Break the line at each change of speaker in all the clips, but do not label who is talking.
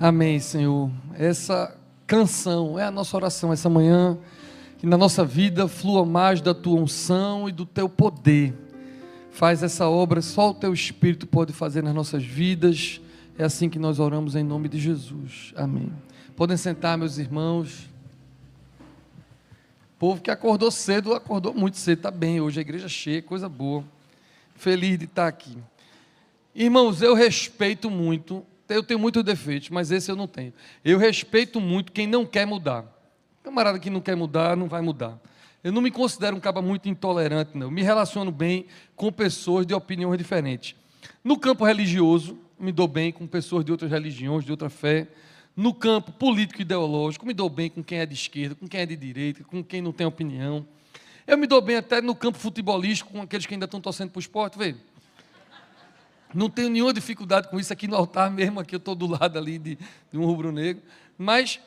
Amém, Senhor. Essa canção é a nossa oração essa manhã, que na nossa vida flua mais da tua unção e do teu poder. Faz essa obra, só o teu Espírito pode fazer nas nossas vidas. É assim que nós oramos em nome de Jesus. Amém. Podem sentar, meus irmãos. O povo que acordou cedo, acordou muito cedo, está bem. Hoje a igreja cheia, coisa boa. Feliz de estar aqui. Irmãos, eu respeito muito. Eu tenho muitos defeitos, mas esse eu não tenho. Eu respeito muito quem não quer mudar. Camarada que não quer mudar, não vai mudar. Eu não me considero um cara muito intolerante, não. Eu me relaciono bem com pessoas de opiniões diferentes. No campo religioso, me dou bem com pessoas de outras religiões, de outra fé. No campo político e ideológico, me dou bem com quem é de esquerda, com quem é de direita, com quem não tem opinião. Eu me dou bem até no campo futebolístico, com aqueles que ainda estão torcendo para o esporte, vê. Não tenho nenhuma dificuldade com isso aqui no altar mesmo, aqui eu estou do lado ali de um rubro-negro, mas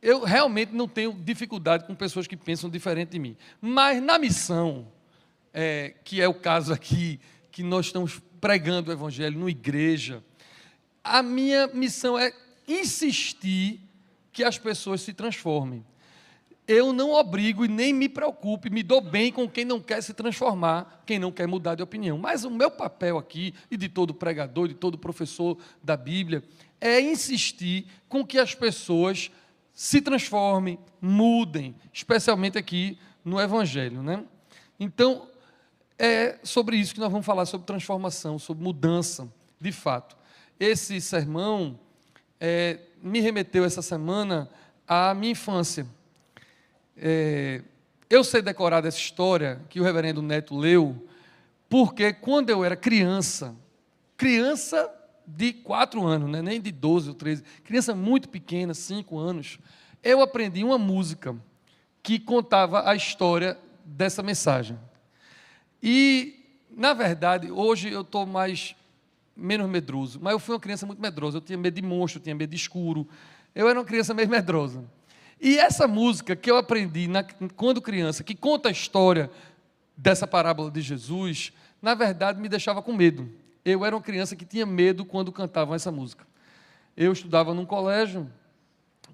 eu realmente não tenho dificuldade com pessoas que pensam diferente de mim. Mas na missão, que é o caso aqui, que nós estamos pregando o Evangelho numa igreja, a minha missão é insistir que as pessoas se transformem. Eu não obrigo e nem me preocupo, me dou bem com quem não quer se transformar, quem não quer mudar de opinião. Mas o meu papel aqui, e de todo pregador, de todo professor da Bíblia, é insistir com que as pessoas se transformem, mudem, especialmente aqui no Evangelho, né? Então, é sobre isso que nós vamos falar, sobre transformação, sobre mudança, de fato. Esse sermão me remeteu essa semana à minha infância. Eu sei decorar dessa história que o reverendo Neto leu, porque quando eu era criança de 4 anos, né, nem de 12 ou 13, criança muito pequena, 5 anos, eu aprendi uma música que contava a história dessa mensagem. E, na verdade, hoje eu estou menos medroso, mas eu fui uma criança muito medrosa, eu tinha medo de monstro, eu tinha medo de escuro, eu era uma criança meio medrosa. E essa música que eu aprendi quando criança, que conta a história dessa parábola de Jesus, na verdade me deixava com medo. Eu era uma criança que tinha medo quando cantavam essa música. Eu estudava num colégio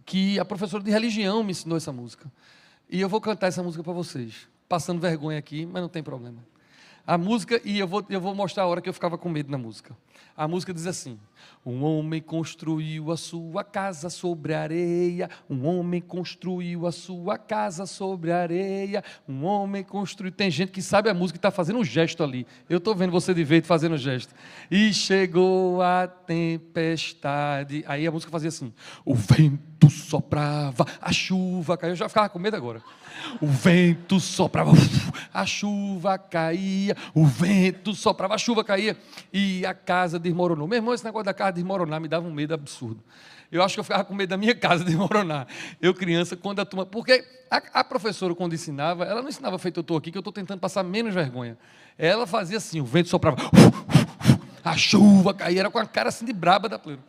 que a professora de religião me ensinou essa música. E eu vou cantar essa música para vocês, passando vergonha aqui, mas não tem problema. A música, e eu vou mostrar a hora que eu ficava com medo na música. A música diz assim: um homem construiu a sua casa sobre a areia, um homem construiu a sua casa sobre a areia, um homem construiu... Tem gente que sabe a música e está fazendo um gesto ali. Eu estou vendo você de verde fazendo um gesto. E chegou a tempestade. Aí a música fazia assim: o vento soprava, a chuva caiu. Eu já ficava com medo agora. O vento soprava, a chuva caía, o vento soprava, a chuva caía e a casa desmoronou. Meu irmão, esse negócio da casa desmoronar me dava um medo absurdo. Eu acho que eu ficava com medo da minha casa desmoronar. Eu criança, quando a turma... Porque a professora, quando ensinava, ela não ensinava feito eu estou aqui, que eu estou tentando passar menos vergonha. Ela fazia assim, o vento soprava, a chuva caía, era com a cara assim de braba da pleura.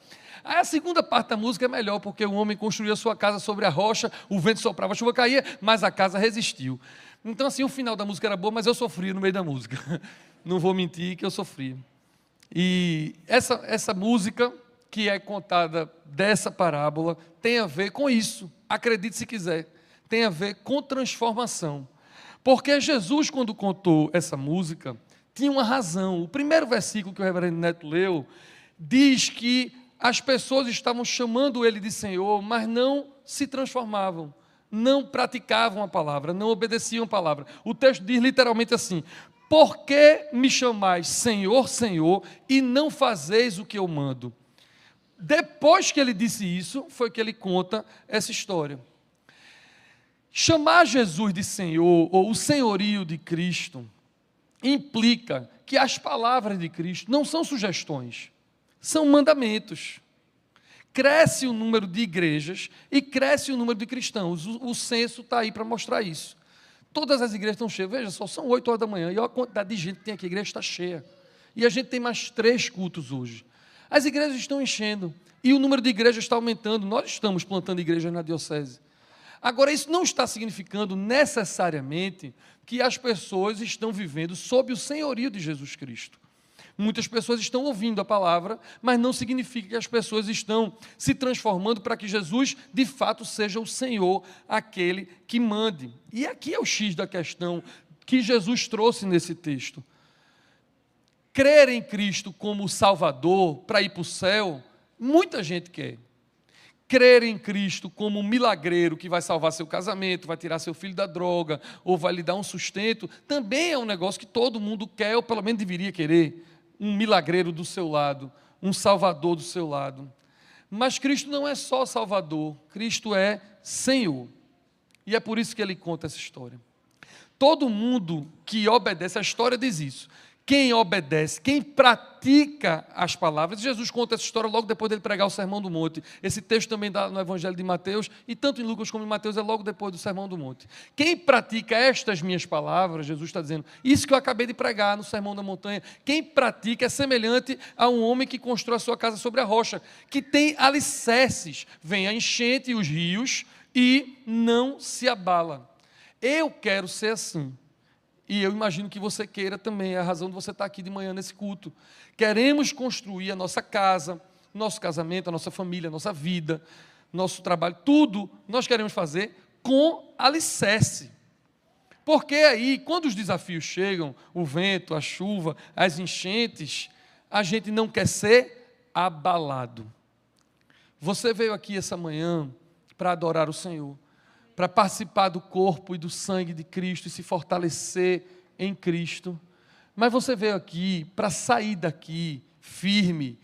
Aí a segunda parte da música é melhor, porque o homem construía sua casa sobre a rocha, o vento soprava, a chuva caía, mas a casa resistiu. Então, assim, o final da música era bom, mas eu sofria no meio da música. Não vou mentir que eu sofria. E essa música, que é contada dessa parábola, tem a ver com isso. Acredite se quiser. Tem a ver com transformação. Porque Jesus, quando contou essa música, tinha uma razão. O primeiro versículo que o reverendo Neto leu, diz que as pessoas estavam chamando ele de Senhor, mas não se transformavam, não praticavam a palavra, não obedeciam a palavra. O texto diz literalmente assim: por que me chamais Senhor, Senhor, e não fazeis o que eu mando? Depois que ele disse isso, foi que ele conta essa história. Chamar Jesus de Senhor, ou o senhorio de Cristo, implica que as palavras de Cristo não são sugestões, são mandamentos. Cresce o número de igrejas e cresce o número de cristãos. O censo está aí para mostrar isso. Todas as igrejas estão cheias. Veja só, são 8 horas da manhã. E olha a quantidade de gente que tem aqui. A igreja está cheia. E a gente tem mais 3 cultos hoje. As igrejas estão enchendo. E o número de igrejas está aumentando. Nós estamos plantando igrejas na diocese. Agora, isso não está significando necessariamente que as pessoas estão vivendo sob o senhorio de Jesus Cristo. Muitas pessoas estão ouvindo a palavra, mas não significa que as pessoas estão se transformando para que Jesus, de fato, seja o Senhor, aquele que mande. E aqui é o X da questão que Jesus trouxe nesse texto. Crer em Cristo como Salvador para ir para o céu, muita gente quer. Crer em Cristo como um milagreiro que vai salvar seu casamento, vai tirar seu filho da droga, ou vai lhe dar um sustento, também é um negócio que todo mundo quer, ou pelo menos deveria querer. Um milagreiro do seu lado, um salvador do seu lado. Mas Cristo não é só Salvador, Cristo é Senhor. E é por isso que ele conta essa história. Todo mundo que obedece, a história diz isso. Quem obedece, quem pratica as palavras, Jesus conta essa história logo depois dele pregar o Sermão do Monte. Esse texto também está no Evangelho de Mateus, e tanto em Lucas como em Mateus é logo depois do Sermão do Monte. Quem pratica estas minhas palavras, Jesus está dizendo, isso que eu acabei de pregar no Sermão da Montanha, quem pratica é semelhante a um homem que constrói a sua casa sobre a rocha, que tem alicerces, vem a enchente e os rios, e não se abala. Eu quero ser assim. E eu imagino que você queira também, é a razão de você estar aqui de manhã nesse culto. Queremos construir a nossa casa, nosso casamento, a nossa família, a nossa vida, nosso trabalho, tudo nós queremos fazer com alicerce. Porque aí, quando os desafios chegam, o vento, a chuva, as enchentes, a gente não quer ser abalado. Você veio aqui essa manhã para adorar o Senhor, para participar do corpo e do sangue de Cristo e se fortalecer em Cristo. Mas você veio aqui para sair daqui firme,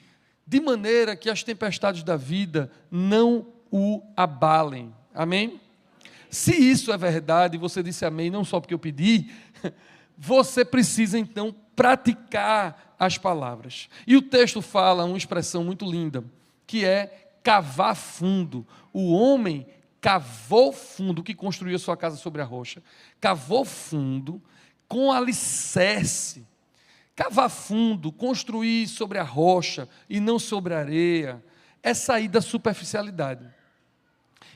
de maneira que as tempestades da vida não o abalem. Amém? Se isso é verdade, e você disse amém, não só porque eu pedi, você precisa então praticar as palavras. E o texto fala uma expressão muito linda, que é cavar fundo. O homem cavou fundo, que construiu a sua casa sobre a rocha, cavou fundo com alicerce. Cavar fundo, construir sobre a rocha e não sobre a areia, é sair da superficialidade.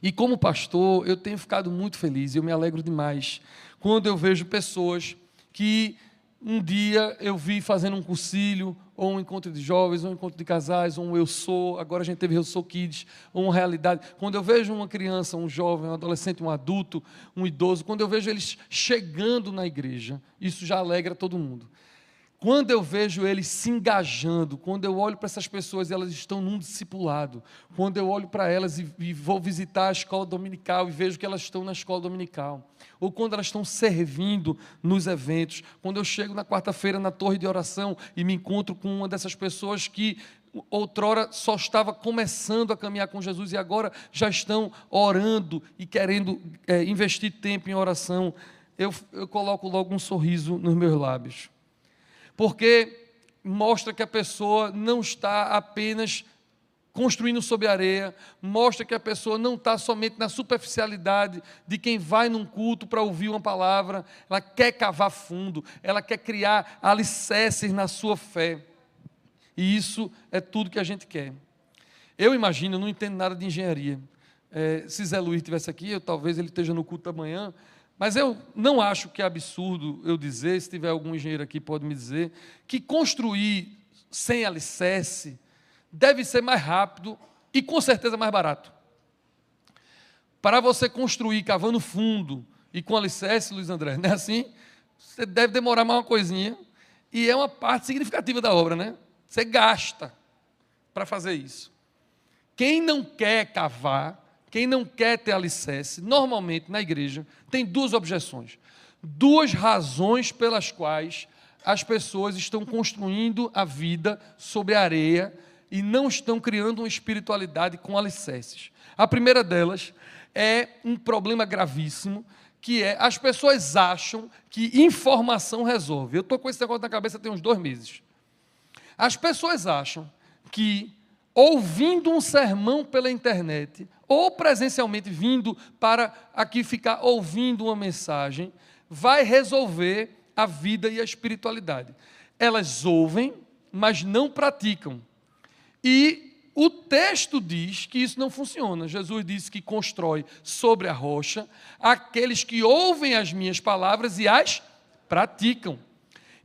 E como pastor, eu tenho ficado muito feliz, eu me alegro demais, quando eu vejo pessoas que um dia eu vi fazendo um cursilho, ou um encontro de jovens, ou um encontro de casais, ou um Eu Sou, agora a gente teve Eu Sou Kids, ou uma realidade. Quando eu vejo uma criança, um jovem, um adolescente, um adulto, um idoso, quando eu vejo eles chegando na igreja, isso já alegra todo mundo. Quando eu vejo eles se engajando, quando eu olho para essas pessoas e elas estão num discipulado, quando eu olho para elas e vou visitar a escola dominical e vejo que elas estão na escola dominical, ou quando elas estão servindo nos eventos, quando eu chego na quarta-feira na torre de oração e me encontro com uma dessas pessoas que outrora só estava começando a caminhar com Jesus e agora já estão orando e querendo investir tempo em oração, eu coloco logo um sorriso nos meus lábios. Porque mostra que a pessoa não está apenas construindo sobre a areia, mostra que a pessoa não está somente na superficialidade de quem vai num culto para ouvir uma palavra, ela quer cavar fundo, ela quer criar alicerces na sua fé. E isso é tudo que a gente quer. Eu imagino, eu não entendo nada de engenharia. Se Zé Luiz estivesse aqui, talvez ele esteja no culto da manhã, mas eu não acho que é absurdo eu dizer, se tiver algum engenheiro aqui pode me dizer, que construir sem alicerce deve ser mais rápido e com certeza mais barato. Para você construir cavando fundo e com alicerce, Luiz André, não é assim? Você deve demorar mais uma coisinha e é uma parte significativa da obra, né? Você gasta para fazer isso. Quem não quer cavar, quem não quer ter alicerce, normalmente na igreja, tem duas objeções. Duas razões pelas quais as pessoas estão construindo a vida sobre a areia e não estão criando uma espiritualidade com alicerces. A primeira delas é um problema gravíssimo, que é as pessoas acham que informação resolve. Eu estou com esse negócio na cabeça tem uns 2 meses. As pessoas acham que ouvindo um sermão pela internet, ou presencialmente vindo para aqui ficar ouvindo uma mensagem, vai resolver a vida e a espiritualidade. Elas ouvem, mas não praticam. E o texto diz que isso não funciona. Jesus disse que constrói sobre a rocha aqueles que ouvem as minhas palavras e as praticam.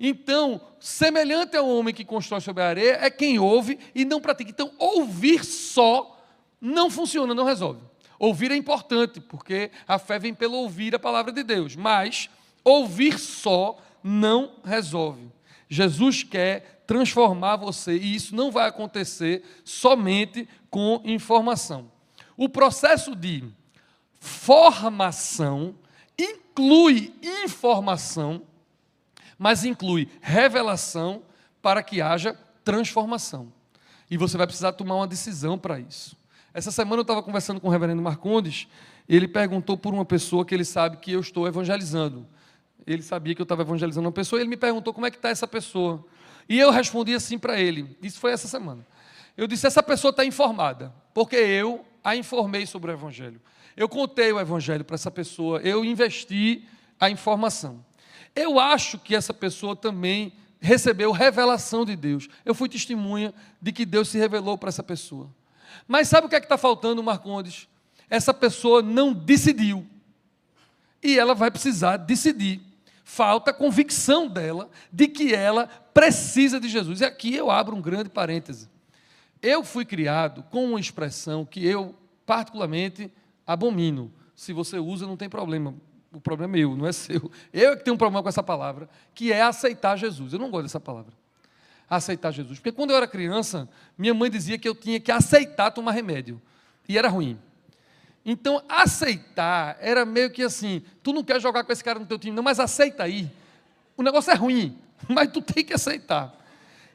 Então, semelhante ao homem que constrói sobre a areia, é quem ouve e não pratica. Então, ouvir só não funciona, não resolve. Ouvir é importante, porque a fé vem pelo ouvir a palavra de Deus, mas ouvir só não resolve. Jesus quer transformar você, e isso não vai acontecer somente com informação. O processo de formação inclui informação, mas inclui revelação para que haja transformação. E você vai precisar tomar uma decisão para isso. Essa semana eu estava conversando com o reverendo Marcondes, ele perguntou por uma pessoa que ele sabe que eu estou evangelizando. Ele sabia que eu estava evangelizando uma pessoa, e ele me perguntou como é que está essa pessoa. E eu respondi assim para ele, isso foi essa semana. Eu disse, essa pessoa está informada, porque eu a informei sobre o evangelho. Eu contei o evangelho para essa pessoa, eu investi a informação. Eu acho que essa pessoa também recebeu revelação de Deus. Eu fui testemunha de que Deus se revelou para essa pessoa. Mas sabe o que é que está faltando, Marcondes? Essa pessoa não decidiu. E ela vai precisar decidir. Falta convicção dela de que ela precisa de Jesus. E aqui eu abro um grande parêntese. Eu fui criado com uma expressão que eu particularmente abomino. Se você usa, não tem problema. O problema é meu, não é seu. Eu é que tenho um problema com essa palavra, que é aceitar Jesus. Eu não gosto dessa palavra. Aceitar Jesus. Porque quando eu era criança, minha mãe dizia que eu tinha que aceitar tomar remédio. E era ruim. Então, aceitar era meio que assim, tu não quer jogar com esse cara no teu time, não, mas aceita aí. O negócio é ruim, mas tu tem que aceitar.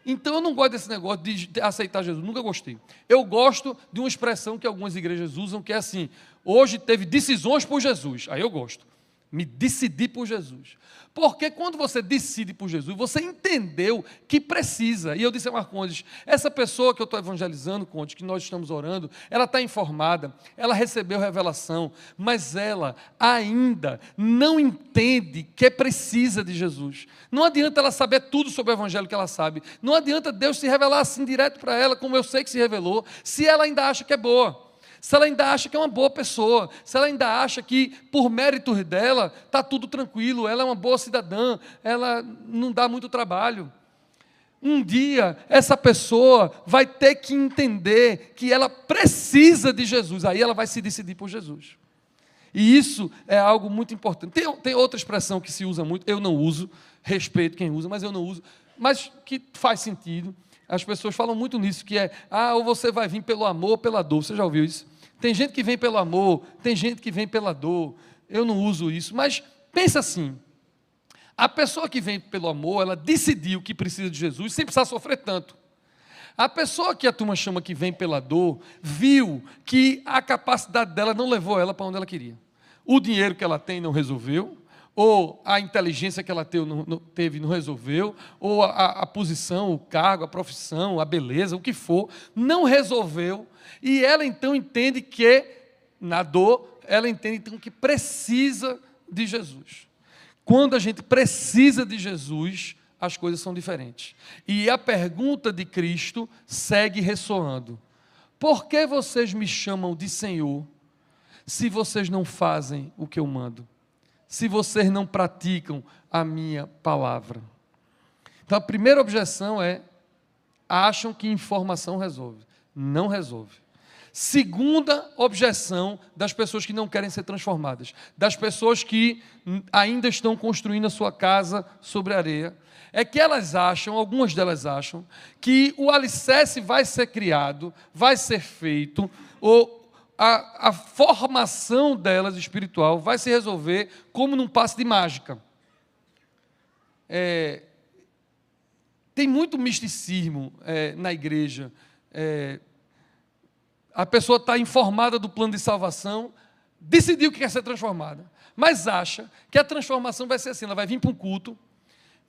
Então, eu não gosto desse negócio de aceitar Jesus, nunca gostei. Eu gosto de uma expressão que algumas igrejas usam, que é assim, hoje teve decisões por Jesus. Aí eu gosto. Me decidi por Jesus. Porque quando você decide por Jesus, você entendeu que precisa. E eu disse a Marcondes, essa pessoa que eu estou evangelizando, Conde, que nós estamos orando, ela está informada, ela recebeu revelação, mas ela ainda não entende que precisa de Jesus. Não adianta ela saber tudo sobre o evangelho que ela sabe. Não adianta Deus se revelar assim direto para ela, como eu sei que se revelou, se ela ainda acha que é boa. Se ela ainda acha que é uma boa pessoa, se ela ainda acha que, por méritos dela, está tudo tranquilo, ela é uma boa cidadã, ela não dá muito trabalho. Um dia, essa pessoa vai ter que entender que ela precisa de Jesus, aí ela vai se decidir por Jesus. E isso é algo muito importante. Tem outra expressão que se usa muito, eu não uso, respeito quem usa, mas eu não uso, mas que faz sentido. As pessoas falam muito nisso, que é, ou você vai vir pelo amor ou pela dor. Você já ouviu isso? Tem gente que vem pelo amor, tem gente que vem pela dor. Eu não uso isso, mas pensa assim, a pessoa que vem pelo amor, ela decidiu que precisa de Jesus sem precisar sofrer tanto. A pessoa que a turma chama que vem pela dor, viu que a capacidade dela não levou ela para onde ela queria. O dinheiro que ela tem não resolveu, ou a inteligência que ela teve não resolveu, ou a posição, o cargo, a profissão, a beleza, o que for, não resolveu, e ela então entende que, na dor, ela entende então que precisa de Jesus. Quando a gente precisa de Jesus, as coisas são diferentes. E a pergunta de Cristo segue ressoando: por que vocês me chamam de Senhor, se vocês não fazem o que eu mando? Se vocês não praticam a minha palavra? Então, a primeira objeção é, acham que informação resolve. Não resolve. Segunda objeção das pessoas que não querem ser transformadas, das pessoas que ainda estão construindo a sua casa sobre areia, é que elas acham, algumas delas acham, que o alicerce vai ser criado, vai ser feito, ou a formação delas espiritual vai se resolver como num passe de mágica. Tem muito misticismo na igreja. A pessoa está informada do plano de salvação, decidiu que quer ser transformada, mas acha que a transformação vai ser assim, ela vai vir para um culto,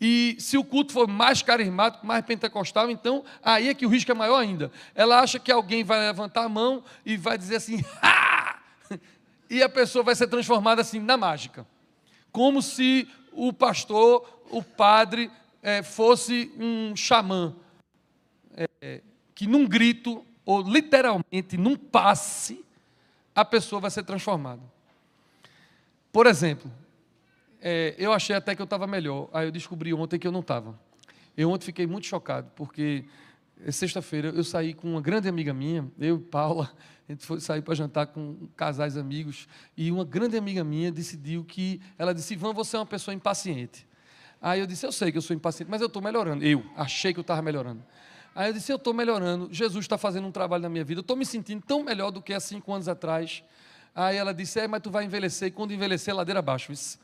e se o culto for mais carismático, mais pentecostal, então aí é que o risco é maior ainda. Ela acha que alguém vai levantar a mão e vai dizer assim, ha! E a pessoa vai ser transformada assim na mágica. Como se o pastor, o padre, fosse um xamã, que num grito, ou literalmente num passe, a pessoa vai ser transformada. Por exemplo, eu achei até que eu estava melhor. Aí eu descobri ontem que eu não estava. Eu ontem fiquei muito chocado, porque sexta-feira eu saí com uma grande amiga minha, eu e Paula, a gente foi sair para jantar com casais amigos, e uma grande amiga minha decidiu que, ela disse: Ivan, você é uma pessoa impaciente. Aí eu disse: eu sei que eu sou impaciente, mas eu estou melhorando. Eu achei que eu estava melhorando. Aí eu disse: eu estou melhorando, Jesus está fazendo um trabalho na minha vida, eu estou me sentindo tão melhor do que há 5 anos atrás. Aí ela disse: mas tu vai envelhecer, e quando envelhecer, ladeira abaixo. Isso.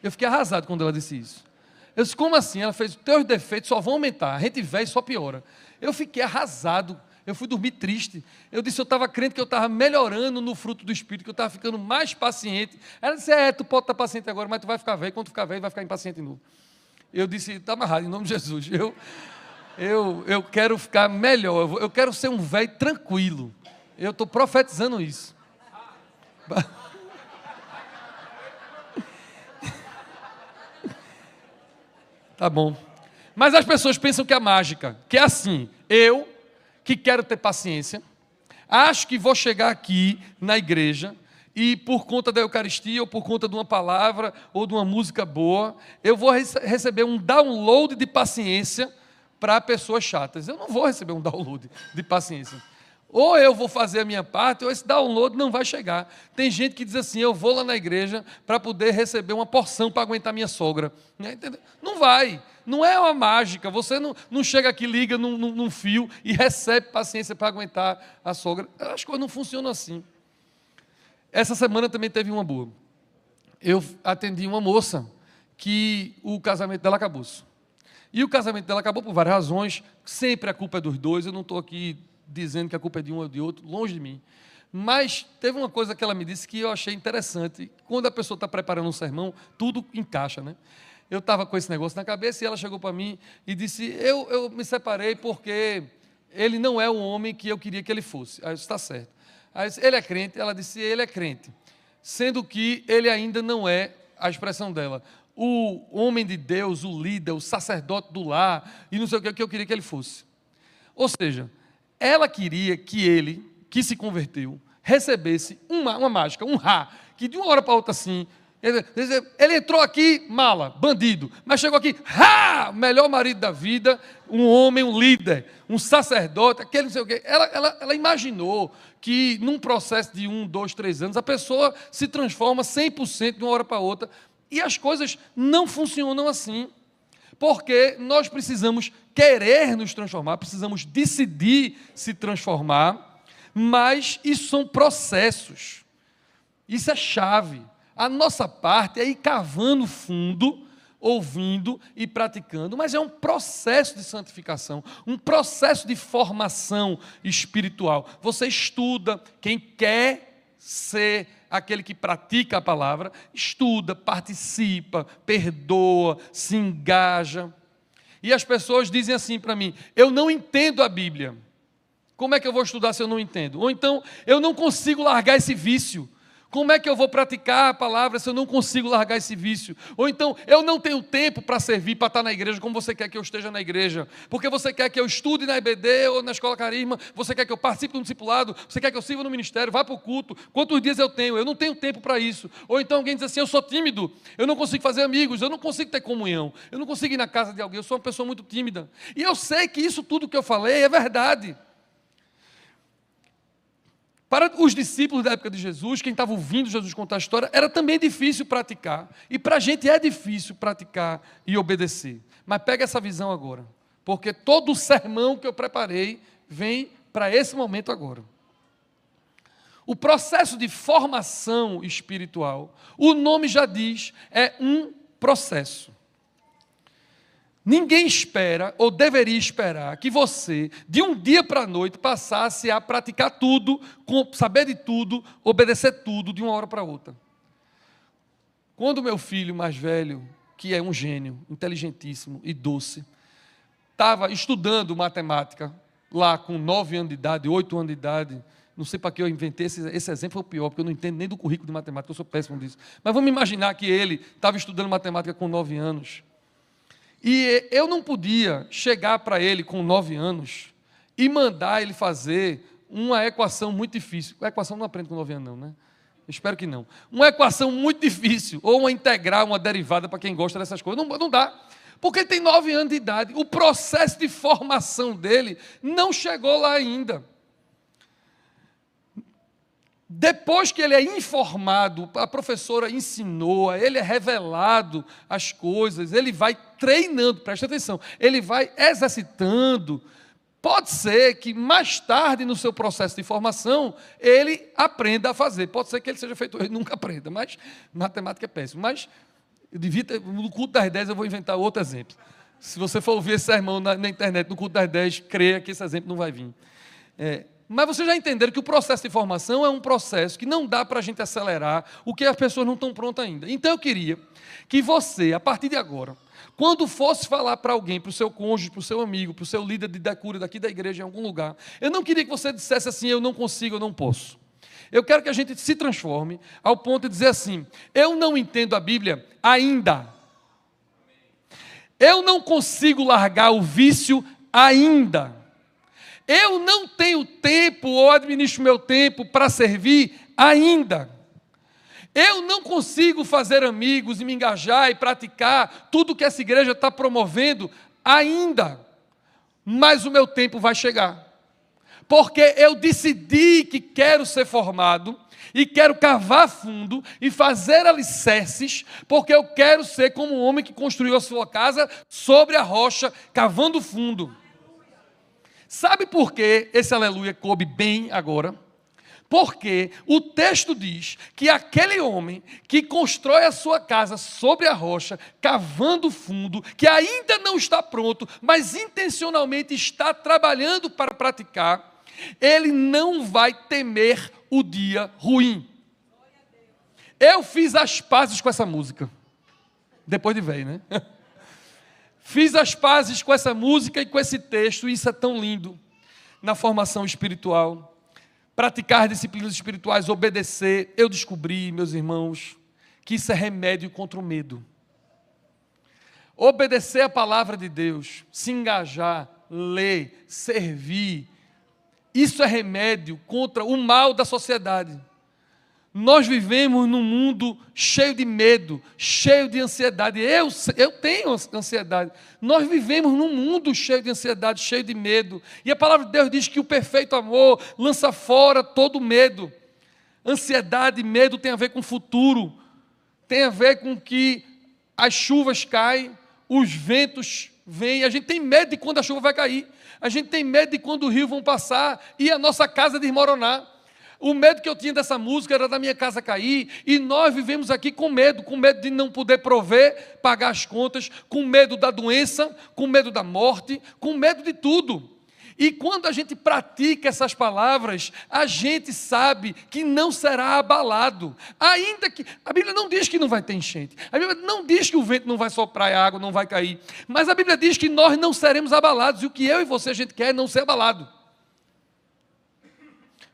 Eu fiquei arrasado quando ela disse isso. Eu disse: como assim? Ela fez: teus defeitos só vão aumentar, a gente velho só piora. Eu fiquei arrasado, eu fui dormir triste. Eu disse: eu estava crente que eu estava melhorando no fruto do Espírito, que eu estava ficando mais paciente. Ela disse: tu pode estar paciente agora, mas tu vai ficar velho, quando tu ficar velho, vai ficar impaciente de novo. Eu disse: está amarrado, em nome de Jesus. Eu quero ficar melhor, eu quero ser um velho tranquilo. Eu estou profetizando isso. Tá bom. Mas as pessoas pensam que é mágica, que é assim: eu, que quero ter paciência, acho que vou chegar aqui na igreja e por conta da Eucaristia, ou por conta de uma palavra, ou de uma música boa, eu vou receber um download de paciência para pessoas chatas. Eu não vou receber um download de paciência. Ou eu vou fazer a minha parte, ou esse download não vai chegar. Tem gente que diz assim: eu vou lá na igreja para poder receber uma porção para aguentar minha sogra. Não vai. Não é uma mágica. Você não chega aqui, liga num fio e recebe paciência para aguentar a sogra. As coisas não funcionam assim. Essa semana também teve uma boa. Eu atendi uma moça que o casamento dela acabou-se. E o casamento dela acabou por várias razões. Sempre a culpa é dos dois. Eu não estou aqui dizendo que a culpa é de um ou de outro, longe de mim. Mas teve uma coisa que ela me disse que eu achei interessante. Quando a pessoa está preparando um sermão, tudo encaixa, né? Eu estava com esse negócio na cabeça e ela chegou para mim e disse: eu me separei porque ele não é o homem que eu queria que ele fosse. Aí eu disse: está certo. Aí eu disse: ele é crente? Ela disse: ele é crente. Sendo que ele ainda não é, a expressão dela, o homem de Deus, o líder, o sacerdote do lar, e não sei o que eu queria que ele fosse. Ou seja, ela queria que ele, que se converteu, recebesse uma mágica, um rá, que de uma hora para outra assim, ele entrou aqui, mala, bandido, mas chegou aqui, melhor marido da vida, um homem, um líder, um sacerdote, aquele não sei o quê. Ela imaginou que num processo de 1, 2, 3 anos, a pessoa se transforma 100% de uma hora para outra, e as coisas não funcionam assim. Porque nós precisamos querer nos transformar, precisamos decidir se transformar, mas isso são processos. Isso é chave. A nossa parte é ir cavando fundo, ouvindo e praticando, mas é um processo de santificação, um processo de formação espiritual. Você estuda, quem quer ser aquele que pratica a palavra, estuda, participa, perdoa, se engaja. E as pessoas dizem assim para mim: eu não entendo a Bíblia. Como é que eu vou estudar se eu não entendo? Ou então, eu não consigo largar esse vício. Como é que eu vou praticar a palavra se eu não consigo largar esse vício? Ou então, eu não tenho tempo para servir, para estar na igreja como você quer que eu esteja na igreja. Porque você quer que eu estude na EBD ou na Escola Carisma, você quer que eu participe do discipulado, você quer que eu sirva no ministério, vá para o culto. Quantos dias eu tenho? Eu não tenho tempo para isso. Ou então alguém diz assim: eu sou tímido, eu não consigo fazer amigos, eu não consigo ter comunhão, eu não consigo ir na casa de alguém, eu sou uma pessoa muito tímida. E eu sei que isso tudo que eu falei é verdade. Para os discípulos da época de Jesus, quem estava ouvindo Jesus contar a história, era também difícil praticar. E para a gente é difícil praticar e obedecer. Mas pega essa visão agora, porque todo o sermão que eu preparei vem para esse momento agora. O processo de formação espiritual, o nome já diz, é um processo. Ninguém espera, ou deveria esperar, que você, de um dia para a noite, passasse a praticar tudo, saber de tudo, obedecer tudo, de uma hora para outra. Quando o meu filho mais velho, que é um gênio, inteligentíssimo e doce, estava estudando matemática, lá com 9 anos de idade, 8 anos de idade, não sei para que eu inventei esse exemplo, foi o pior, porque eu não entendo nem do currículo de matemática, eu sou péssimo disso. Mas vamos imaginar que ele estava estudando matemática com 9 anos, e eu não podia chegar para ele com 9 anos e mandar ele fazer uma equação muito difícil. A equação não aprende com 9 anos, não, né? Espero que não. Uma equação muito difícil, ou uma integral, uma derivada, para quem gosta dessas coisas. Não dá. Porque ele tem 9 anos de idade. O processo de formação dele não chegou lá ainda. Depois que ele é informado, a professora ensinou, ele é revelado as coisas, ele vai treinando, presta atenção, ele vai exercitando. Pode ser que mais tarde no seu processo de formação ele aprenda a fazer. Pode ser que ele seja feito, ele nunca aprenda, mas matemática é péssimo. Mas eu devia ter, no culto das 10 eu vou inventar outro exemplo. Se você for ouvir esse sermão na internet, no culto das 10, creia que esse exemplo não vai vir. Mas vocês já entenderam que o processo de formação é um processo que não dá para a gente acelerar o que as pessoas não estão prontas ainda. Então eu queria que você, a partir de agora, quando fosse falar para alguém, para o seu cônjuge, para o seu amigo, para o seu líder de decura daqui da igreja em algum lugar, eu não queria que você dissesse assim, eu não consigo, eu não posso. Eu quero que a gente se transforme ao ponto de dizer assim, eu não entendo a Bíblia ainda. Eu não consigo largar o vício ainda. Eu não tenho tempo ou administro meu tempo para servir ainda. Eu não consigo fazer amigos e me engajar e praticar tudo que essa igreja está promovendo ainda. Mas o meu tempo vai chegar. Porque eu decidi que quero ser formado e quero cavar fundo e fazer alicerces, porque eu quero ser como um homem que construiu a sua casa sobre a rocha, cavando fundo. Sabe por que esse aleluia coube bem agora? Porque o texto diz que aquele homem que constrói a sua casa sobre a rocha, cavando fundo, que ainda não está pronto, mas intencionalmente está trabalhando para praticar, ele não vai temer o dia ruim. Eu fiz as pazes com essa música, depois de velho, né? Fiz as pazes com essa música e com esse texto, e isso é tão lindo na formação espiritual. Praticar disciplinas espirituais, obedecer. Eu descobri, meus irmãos, que isso é remédio contra o medo. Obedecer a palavra de Deus, se engajar, ler, servir, isso é remédio contra o mal da sociedade. Nós vivemos num mundo cheio de medo, cheio de ansiedade. Eu tenho ansiedade. Nós vivemos num mundo cheio de ansiedade, cheio de medo. E a palavra de Deus diz que o perfeito amor lança fora todo medo. Ansiedade e medo tem a ver com o futuro. Tem a ver com que as chuvas caem, os ventos vêm. A gente tem medo de quando a chuva vai cair. A gente tem medo de quando os rios vão passar e a nossa casa desmoronar. O medo que eu tinha dessa música era da minha casa cair, e nós vivemos aqui com medo de não poder prover, pagar as contas, com medo da doença, com medo da morte, com medo de tudo. E quando a gente pratica essas palavras, a gente sabe que não será abalado. Ainda que a Bíblia não diz que não vai ter enchente, a Bíblia não diz que o vento não vai soprar e a água não vai cair, mas a Bíblia diz que nós não seremos abalados, e o que eu e você a gente quer é não ser abalado.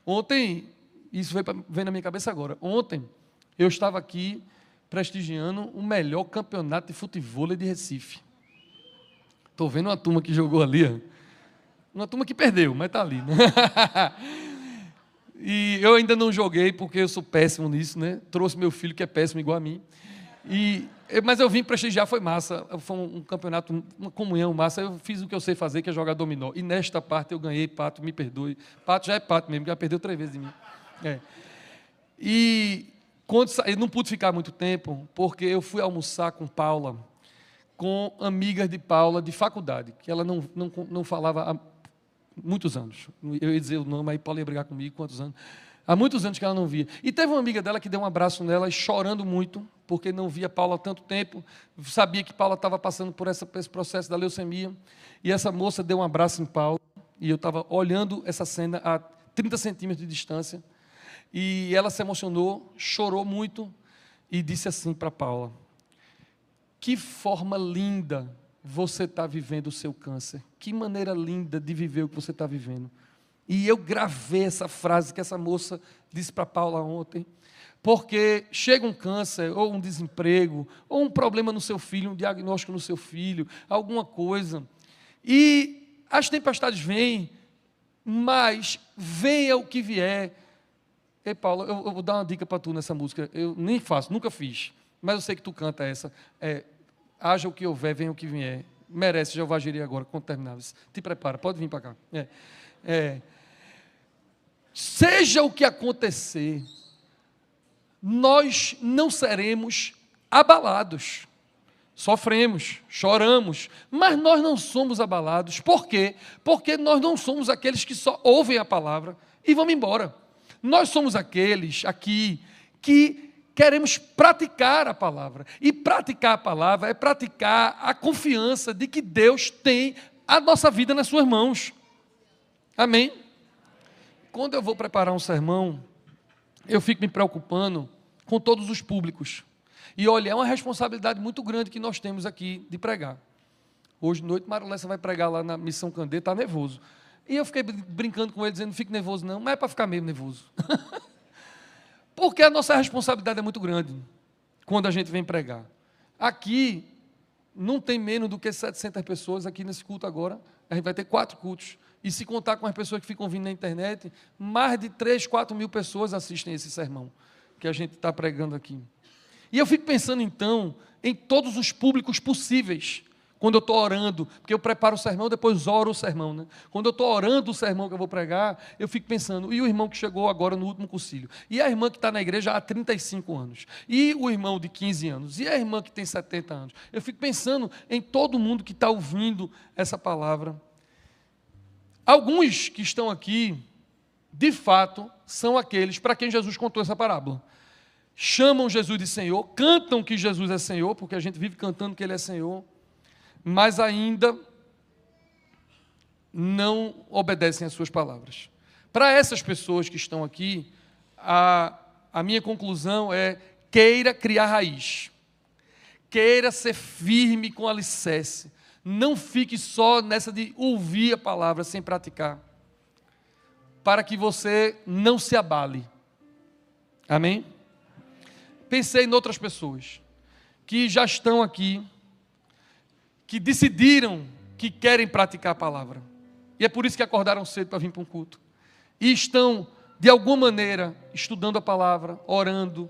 Ontem, isso veio na minha cabeça agora. Ontem, eu estava aqui prestigiando o melhor campeonato de futebol de Recife. Estou vendo uma turma que jogou ali, ó. Uma turma que perdeu, mas está ali. Né? E eu ainda não joguei, porque eu sou péssimo nisso, né? Trouxe meu filho, que é péssimo igual a mim. Mas eu vim prestigiar, foi massa. Foi um campeonato, uma comunhão massa. Eu fiz o que eu sei fazer, que é jogar dominó. E nesta parte eu ganhei, Pato, me perdoe. Pato já é Pato mesmo, já perdeu 3 vezes de mim. E quando eu não pude ficar muito tempo, porque eu fui almoçar com Paula, com amigas de Paula de faculdade, que ela não falava há muitos anos. Eu ia dizer o nome, aí Paula ia brigar comigo, quantos anos? Há muitos anos que ela não via. E teve uma amiga dela que deu um abraço nela, chorando muito, porque não via Paula há tanto tempo, sabia que Paula estava passando por esse processo da leucemia, e essa moça deu um abraço em Paula, e eu estava olhando essa cena a 30 centímetros de distância, e ela se emocionou, chorou muito, e disse assim para Paula: que forma linda você está vivendo o seu câncer, que maneira linda de viver o que você está vivendo. E eu gravei essa frase que essa moça disse para Paula ontem, porque chega um câncer, ou um desemprego, ou um problema no seu filho, um diagnóstico no seu filho, alguma coisa, e as tempestades vêm, mas venha o que vier, Ei, Paulo, eu vou dar uma dica para tu nessa música. Eu nem faço, nunca fiz. Mas eu sei que tu canta essa. Haja o que houver, venha o que vier. Merece, Jeová Jireh agora, quando terminar. Te prepara, pode vir para cá. Seja o que acontecer, nós não seremos abalados. Sofremos, choramos, mas nós não somos abalados. Por quê? Porque nós não somos aqueles que só ouvem a palavra e vão embora. Nós somos aqueles aqui que queremos praticar a palavra. E praticar a palavra é praticar a confiança de que Deus tem a nossa vida nas suas mãos. Amém? Quando eu vou preparar um sermão, eu fico me preocupando com todos os públicos. E olha, é uma responsabilidade muito grande que nós temos aqui de pregar. Hoje de noite, Marolessa vai pregar lá na Missão Candê, está nervoso. E eu fiquei brincando com ele, dizendo, não fique nervoso não, mas é para ficar mesmo nervoso. Porque a nossa responsabilidade é muito grande quando a gente vem pregar. Aqui, não tem menos do que 700 pessoas aqui nesse culto agora. A gente vai ter 4 cultos. E se contar com as pessoas que ficam vindo na internet, mais de 3, 4 mil pessoas assistem esse sermão que a gente está pregando aqui. E eu fico pensando, então, em todos os públicos possíveis, quando eu estou orando, porque eu preparo o sermão, depois oro o sermão, né? Quando eu estou orando o sermão que eu vou pregar, eu fico pensando, e o irmão que chegou agora no último concílio? E a irmã que está na igreja há 35 anos? E o irmão de 15 anos? E a irmã que tem 70 anos? Eu fico pensando em todo mundo que está ouvindo essa palavra. Alguns que estão aqui, de fato, são aqueles para quem Jesus contou essa parábola. Chamam Jesus de Senhor, cantam que Jesus é Senhor, porque a gente vive cantando que Ele é Senhor, mas ainda não obedecem às suas palavras. Para essas pessoas que estão aqui, a minha conclusão é: queira criar raiz, queira ser firme com alicerce, não fique só nessa de ouvir a palavra sem praticar, para que você não se abale. Amém? Pensei em outras pessoas que já estão aqui, que decidiram que querem praticar a palavra. E é por isso que acordaram cedo para vir para um culto. E estão, de alguma maneira, estudando a palavra, orando,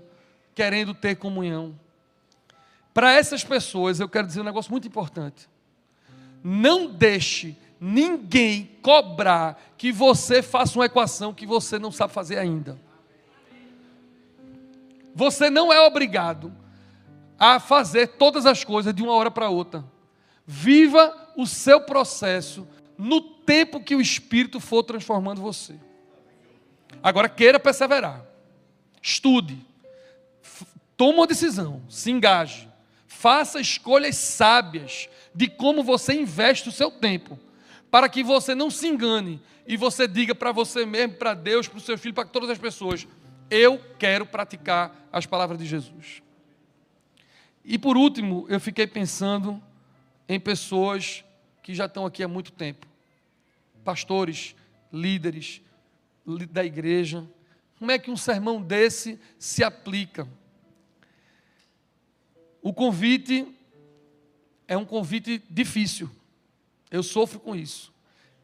querendo ter comunhão. Para essas pessoas, eu quero dizer um negócio muito importante. Não deixe ninguém cobrar que você faça uma equação que você não sabe fazer ainda. Você não é obrigado a fazer todas as coisas de uma hora para outra. Viva o seu processo no tempo que o Espírito for transformando você. Agora, queira perseverar. Estude. Tome uma decisão. Se engaje. Faça escolhas sábias de como você investe o seu tempo, para que você não se engane e você diga para você mesmo, para Deus, para o seu filho, para todas as pessoas: eu quero praticar as palavras de Jesus. E por último, eu fiquei pensando em pessoas que já estão aqui há muito tempo. Pastores, líderes da igreja. Como é que um sermão desse se aplica? O convite é um convite difícil. Eu sofro com isso.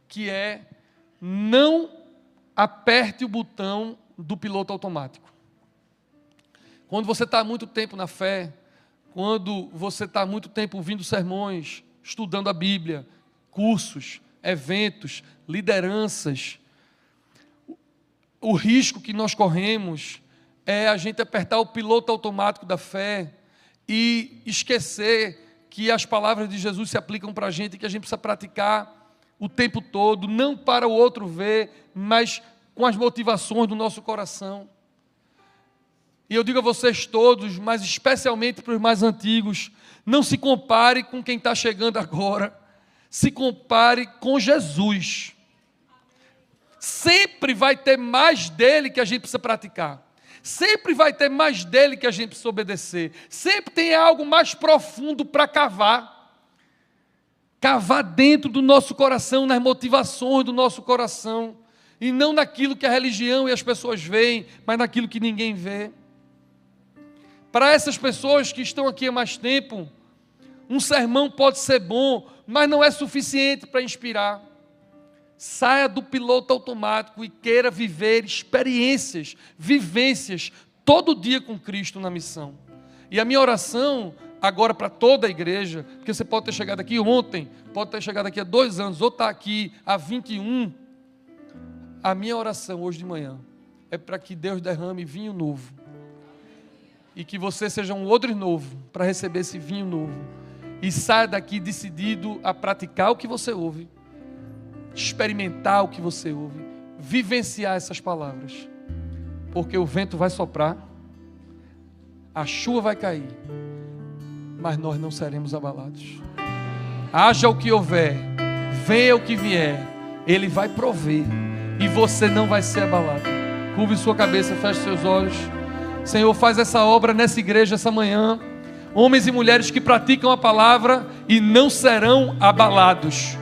Que é: não aperte o botão do piloto automático. Quando você está há muito tempo na fé, quando você está há muito tempo ouvindo sermões, estudando a Bíblia, cursos, eventos, lideranças, o risco que nós corremos é a gente apertar o piloto automático da fé e esquecer que as palavras de Jesus se aplicam para a gente e que a gente precisa praticar o tempo todo, não para o outro ver, mas com as motivações do nosso coração. E eu digo a vocês todos, mas especialmente para os mais antigos: não se compare com quem está chegando agora, se compare com Jesus. Sempre vai ter mais dele que a gente precisa praticar. Sempre vai ter mais dele que a gente precisa obedecer. Sempre tem algo mais profundo para cavar. Cavar dentro do nosso coração, nas motivações do nosso coração. E não naquilo que a religião e as pessoas veem, mas naquilo que ninguém vê. Para essas pessoas que estão aqui há mais tempo, um sermão pode ser bom, mas não é suficiente para inspirar. Saia do piloto automático e queira viver experiências, vivências, todo dia com Cristo na missão. E a minha oração agora para toda a igreja, porque você pode ter chegado aqui ontem, pode ter chegado aqui há 2 anos, ou está aqui há 21. A minha oração hoje de manhã é para que Deus derrame vinho novo. E que você seja um odre novo para receber esse vinho novo. E saia daqui decidido a praticar o que você ouve, experimentar o que você ouve, vivenciar essas palavras. Porque o vento vai soprar, a chuva vai cair, mas nós não seremos abalados. Haja o que houver, venha o que vier, Ele vai prover e você não vai ser abalado. Curve sua cabeça, feche seus olhos. Senhor, faz essa obra nessa igreja essa manhã. Homens e mulheres que praticam a palavra e não serão abalados.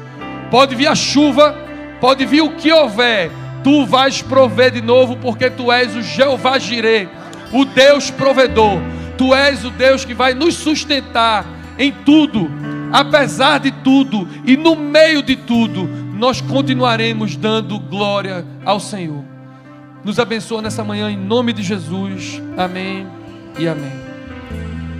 Pode vir a chuva, pode vir o que houver, tu vais prover de novo, porque tu és o Jeová Jireh, o Deus provedor. Tu és o Deus que vai nos sustentar em tudo, apesar de tudo e no meio de tudo, nós continuaremos dando glória ao Senhor. Nos abençoa nessa manhã em nome de Jesus. Amém e amém.